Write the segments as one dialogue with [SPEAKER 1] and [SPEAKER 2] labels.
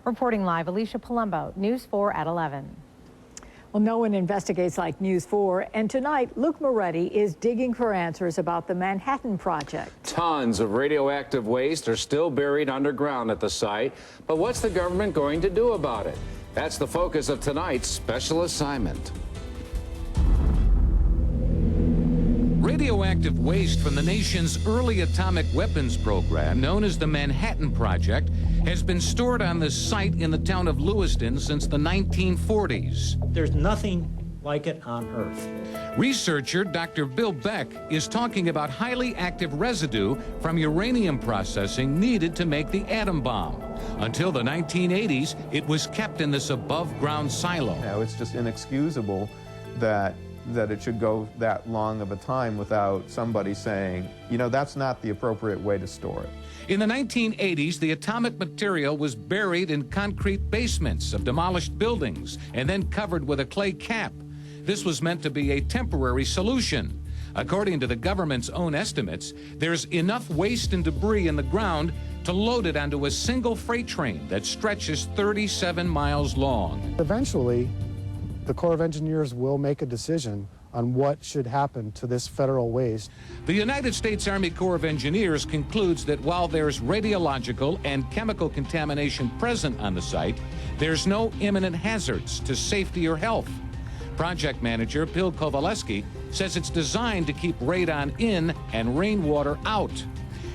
[SPEAKER 1] Reporting live, Alicia Palumbo, News 4 at 11.
[SPEAKER 2] Well, no one investigates like News 4, and tonight, Luke Moretti is digging for answers about the Manhattan Project.
[SPEAKER 3] Tons of radioactive waste are still buried underground at the site, but what's the government going to do about it? That's the focus of tonight's special assignment.
[SPEAKER 4] Radioactive waste from the nation's early atomic weapons program, known as the Manhattan Project, has been stored on this site in the town of Lewiston since the 1940s.
[SPEAKER 5] There's nothing like it on Earth.
[SPEAKER 4] Researcher Dr. Bill Beck is talking about highly active residue from uranium processing needed to make the atom bomb. Until the 1980s, it was kept in this above-ground silo.
[SPEAKER 6] Now, it's just inexcusable that it should go that long of a time without somebody saying, you know, that's not the appropriate way to store it.
[SPEAKER 4] In the 1980s, the atomic material was buried in concrete basements of demolished buildings and then covered with a clay cap. This was meant to be a temporary solution. According to the government's own estimates, there's enough waste and debris in the ground to load it onto a single freight train that stretches 37 miles long.
[SPEAKER 7] Eventually, the Corps of Engineers will make a decision on what should happen to this federal waste.
[SPEAKER 4] The United States Army Corps of Engineers concludes that while there's radiological and chemical contamination present on the site, there's no imminent hazards to safety or health. Project manager Bill Kowaleski says it's designed to keep radon in and rainwater out.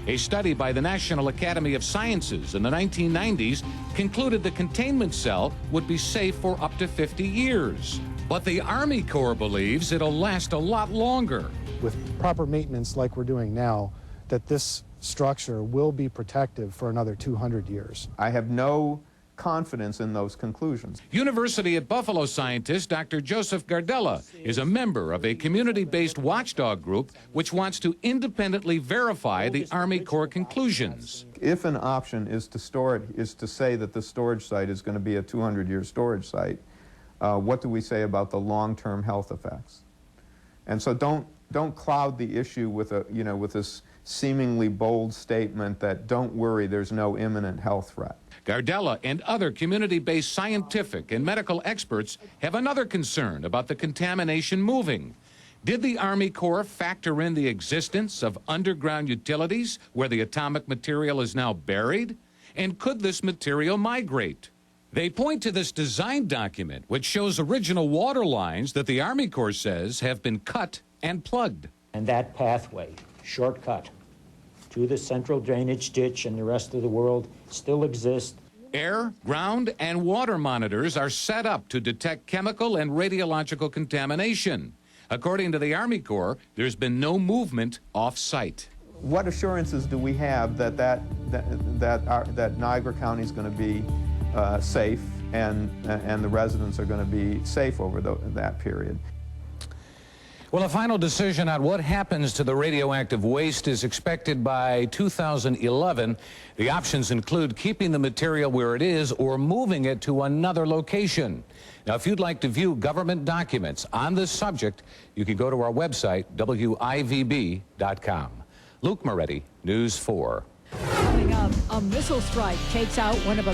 [SPEAKER 4] A study by the National Academy of Sciences in the 1990s concluded the containment cell would be safe for up to 50 years. But the Army Corps believes it'll last a lot longer.
[SPEAKER 7] With proper maintenance like we're doing now, that this structure will be protected for another 200 years.
[SPEAKER 6] I have no confidence in those conclusions.
[SPEAKER 4] University at Buffalo scientist Dr. Joseph Gardella is a member of a community-based watchdog group which wants to independently verify the Army Corps conclusions.
[SPEAKER 6] If an option is to store it, is to say that the storage site is going to be a 200-year storage site, what do we say about the long-term health effects? And so don't cloud the issue with with this seemingly bold statement that don't worry, there's no imminent health threat.
[SPEAKER 4] Gardella and other community-based scientific and medical experts have another concern about the contamination moving. Did the Army Corps factor in the existence of underground utilities where the atomic material is now buried? And could this material migrate? They point to this design document, which shows original water lines that the Army Corps says have been cut and plugged.
[SPEAKER 5] And that pathway, shortcut to the central drainage ditch and the rest of the world, still exists.
[SPEAKER 4] Air, ground, and water monitors are set up to detect chemical and radiological contamination. According to the Army Corps, there's been no movement off-site.
[SPEAKER 6] What assurances do we have that Niagara County is going to be safe and the residents are going to be safe over that period?
[SPEAKER 4] Well, a final decision on what happens to the radioactive waste is expected by 2011. The options include keeping the material where it is or moving it to another location. Now, if you'd like to view government documents on this subject, you can go to our website, WIVB.com. Luke Moretti, News 4.
[SPEAKER 2] Coming up, a missile strike takes out one of